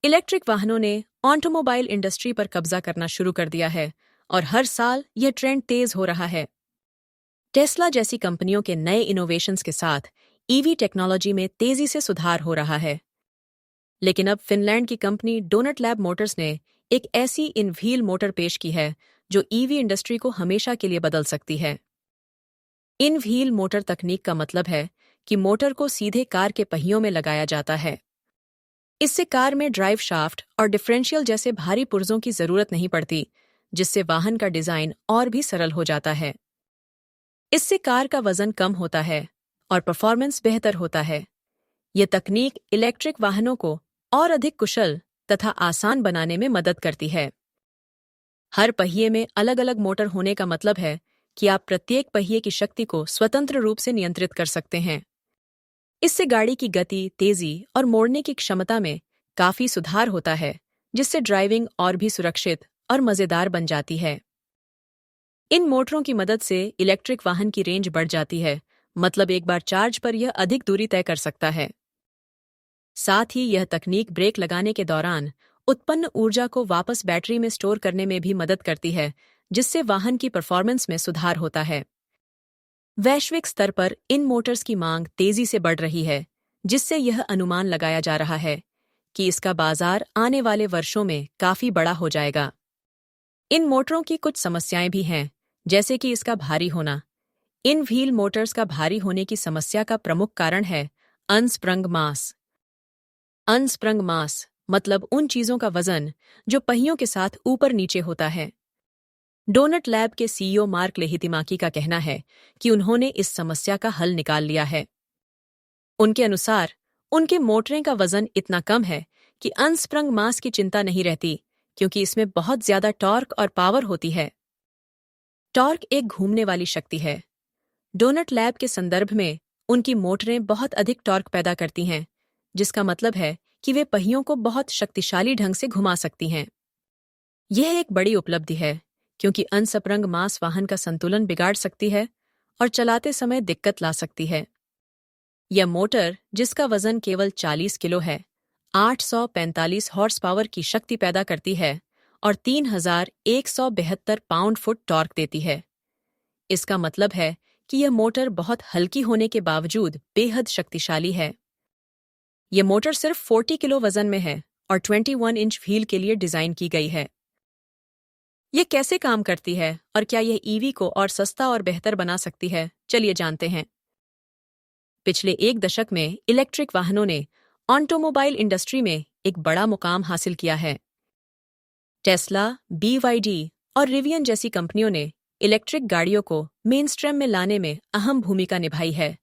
Electric वाहनों ने automobile industry पर कब्जा करना शुरू कर दिया है और हर साल यह ट्रेंड तेज हो रहा है। टेस्ला जैसी कंपनियों के नए इनोवेशंस के साथ ईवी टेक्नोलॉजी में तेजी से सुधार हो रहा है। लेकिन अब फिनलैंड की कंपनी डोनट लैब मोटर्स ने एक ऐसी इन व्हील मोटर पेश की है जो ईवी इंडस्ट्री को हमेशा के लिए बदल सकती है। इन व्हील मोटर तकनीक का मतलब है कि मोटर को सीधे कार के पहियों में लगाया जाता है। इससे कार में ड्राइव शाफ्ट और डिफरेंशियल जैसे भारी पुर्जों की जरूरत नहीं पड़ती, जिससे वाहन का डिजाइन और भी सरल हो जाता है। इससे कार का वजन कम होता है और परफॉर्मेंस बेहतर होता है। यह तकनीक इलेक्ट्रिक वाहनों को और अधिक कुशल तथा आसान बनाने में मदद करती है। हर पहिए में अलग अलग मोटर होने का मतलब है कि आप प्रत्येक पहिए की शक्ति को स्वतंत्र रूप से नियंत्रित कर सकते हैं। इससे गाड़ी की गति, तेजी और मोड़ने की क्षमता में काफी सुधार होता है, जिससे ड्राइविंग और भी सुरक्षित और मजेदार बन जाती है। इन मोटरों की मदद से इलेक्ट्रिक वाहन की रेंज बढ़ जाती है, मतलब एक बार चार्ज पर यह अधिक दूरी तय कर सकता है। साथ ही यह तकनीक ब्रेक लगाने के दौरान उत्पन्न ऊर्जा को वापस बैटरी में स्टोर करने में भी मदद करती है, जिससे वाहन की परफॉर्मेंस में सुधार होता है। वैश्विक स्तर पर इन मोटर्स की मांग तेजी से बढ़ रही है, जिससे यह अनुमान लगाया जा रहा है कि इसका बाजार आने वाले वर्षों में काफी बड़ा हो जाएगा। इन मोटरों की कुछ समस्याएं भी हैं, जैसे कि इसका भारी होना। इन व्हील मोटर्स का भारी होने की समस्या का प्रमुख कारण है अनस्प्रंग मास। अनस्प्रंग मास मतलब उन चीजों का वजन जो पहियों के साथ ऊपर नीचे होता है। डोनट लैब के सीईओ मार्क लेहितिमाकी का कहना है कि उन्होंने इस समस्या का हल निकाल लिया है। उनके अनुसार उनके मोटरें का वजन इतना कम है कि अनस्प्रंग मास की चिंता नहीं रहती, क्योंकि इसमें बहुत ज्यादा टॉर्क और पावर होती है। टॉर्क एक घूमने वाली शक्ति है। डोनट लैब के संदर्भ में उनकी मोटरें बहुत अधिक टॉर्क पैदा करती हैं, जिसका मतलब है कि वे पहियों को बहुत शक्तिशाली ढंग से घुमा सकती हैं। यह एक बड़ी उपलब्धि है, क्योंकि अनस्प्रंग मास वाहन का संतुलन बिगाड़ सकती है और चलाते समय दिक्कत ला सकती है। यह मोटर, जिसका वजन केवल 40 किलो है, 845 हॉर्स पावर की शक्ति पैदा करती है और 3172 पाउंड फुट टॉर्क देती है। इसका मतलब है कि यह मोटर बहुत हल्की होने के बावजूद बेहद शक्तिशाली है। यह मोटर सिर्फ 40 किलो वजन में है और 21 इंच व्हील के लिए डिजाइन की गई है। यह कैसे काम करती है और क्या यह ईवी को और सस्ता और बेहतर बना सकती है, चलिए जानते हैं। पिछले एक दशक में इलेक्ट्रिक वाहनों ने ऑटोमोबाइल इंडस्ट्री में एक बड़ा मुकाम हासिल किया है। टेस्ला, BYD और रिवियन जैसी कंपनियों ने इलेक्ट्रिक गाड़ियों को मेनस्ट्रीम में लाने में अहम भूमिका निभाई है,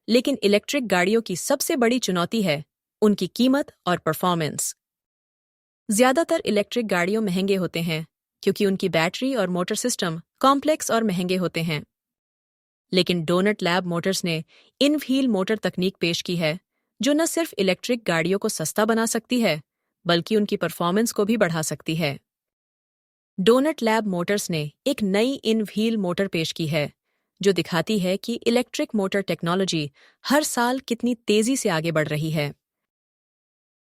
लेकिन इलेक्ट्रिक गाड़ियों की सबसे बड़ी चुनौती है उनकी कीमत और परफॉर्मेंस। ज्यादातर इलेक्ट्रिक गाड़ियों महंगे होते हैं, क्योंकि उनकी बैटरी और मोटर सिस्टम कॉम्प्लेक्स और महंगे होते हैं। लेकिन डोनट लैब मोटर्स ने इन व्हील मोटर तकनीक पेश की है, जो न सिर्फ इलेक्ट्रिक गाड़ियों को सस्ता बना सकती है, बल्कि उनकी परफॉर्मेंस को भी बढ़ा सकती है। डोनट लैब मोटर्स ने एक नई इन व्हील मोटर पेश की है, जो दिखाती है कि इलेक्ट्रिक मोटर टेक्नोलॉजी हर साल कितनी तेजी से आगे बढ़ रही है।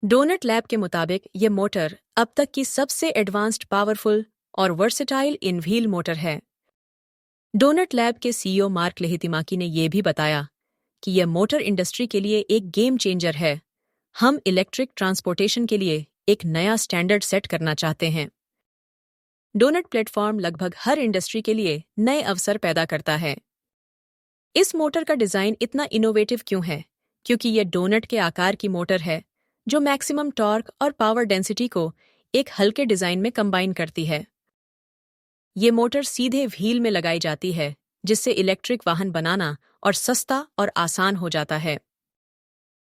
डोनट लैब के मुताबिक ये मोटर अब तक की सबसे एडवांस्ड, पावरफुल और वर्सेटाइल इन व्हील मोटर है। डोनट लैब के सीईओ मार्क लेहितिमाकी ने यह भी बताया कि यह मोटर इंडस्ट्री के लिए एक गेम चेंजर है। हम इलेक्ट्रिक ट्रांसपोर्टेशन के लिए एक नया स्टैंडर्ड सेट करना चाहते हैं। डोनट प्लेटफॉर्म लगभग हर इंडस्ट्री के लिए नए अवसर पैदा करता है। इस मोटर का डिजाइन इतना इनोवेटिव क्यों है? क्योंकि यह डोनट के आकार की मोटर है, जो मैक्सिमम टॉर्क और पावर डेंसिटी को एक हल्के डिजाइन में कंबाइन करती है। ये मोटर सीधे व्हील में लगाई जाती है, जिससे इलेक्ट्रिक वाहन बनाना और सस्ता और आसान हो जाता है।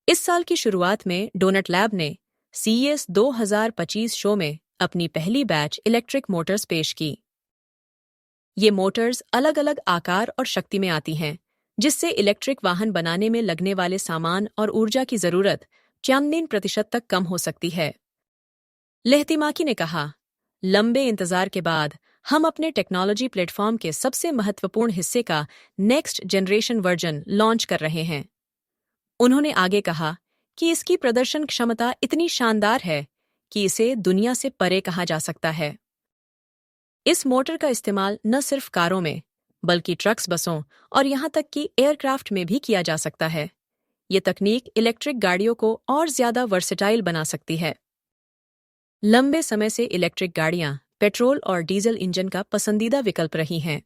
इस साल की शुरुआत में डोनट लैब ने CES 2025 शो में अपनी पहली बैच इलेक्ट्रिक मोटर्स पेश की। ये मोटर्स अलग अलग आकार और शक्ति में आती हैं, जिससे इलेक्ट्रिक वाहन बनाने में लगने वाले सामान और ऊर्जा की जरूरत 94% तक कम हो सकती है। लेहितिमाकी ने कहा, लंबे इंतजार के बाद हम अपने टेक्नोलॉजी प्लेटफॉर्म के सबसे महत्वपूर्ण हिस्से का नेक्स्ट जनरेशन वर्जन लॉन्च कर रहे हैं। उन्होंने आगे कहा कि इसकी प्रदर्शन क्षमता इतनी शानदार है कि इसे दुनिया से परे कहा जा सकता है। इस मोटर का इस्तेमाल न सिर्फ कारों में, बल्कि ट्रक्स, बसों और यहाँ तक कि एयरक्राफ्ट में भी किया जा सकता है। ये तकनीक इलेक्ट्रिक गाड़ियों को और ज्यादा वर्सेटाइल बना सकती है। लंबे समय से इलेक्ट्रिक गाड़ियां पेट्रोल और डीजल इंजन का पसंदीदा विकल्प रही हैं।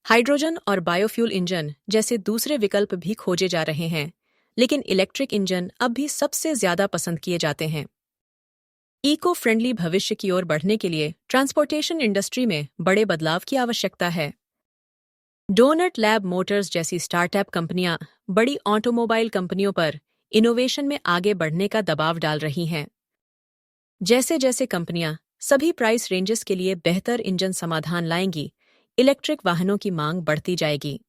हाइड्रोजन और बायोफ्यूल इंजन जैसे दूसरे विकल्प भी खोजे जा रहे हैं, लेकिन इलेक्ट्रिक इंजन अब भी सबसे ज्यादा पसंद किए जाते हैं। इको फ्रेंडली भविष्य की ओर बढ़ने के लिए ट्रांसपोर्टेशन इंडस्ट्री में बड़े बदलाव की आवश्यकता है। डोनट लैब मोटर्स जैसी स्टार्टअप कंपनियां बड़ी ऑटोमोबाइल कंपनियों पर इनोवेशन में आगे बढ़ने का दबाव डाल रही हैं। जैसे जैसे कंपनियां सभी प्राइस रेंजेस के लिए बेहतर इंजन समाधान लाएंगी, इलेक्ट्रिक वाहनों की मांग बढ़ती जाएगी।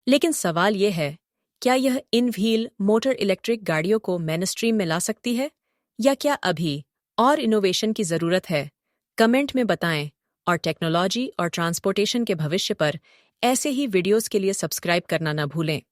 लेकिन सवाल यह है, क्या यह इन व्हील मोटर इलेक्ट्रिक गाड़ियों को मेनस्ट्रीम में ला सकती है, या क्या अभी और इनोवेशन की जरूरत है? कमेंट में बताएं और टेक्नोलॉजी और ट्रांसपोर्टेशन के भविष्य पर ऐसे ही वीडियोस के लिए सब्सक्राइब करना न भूलें।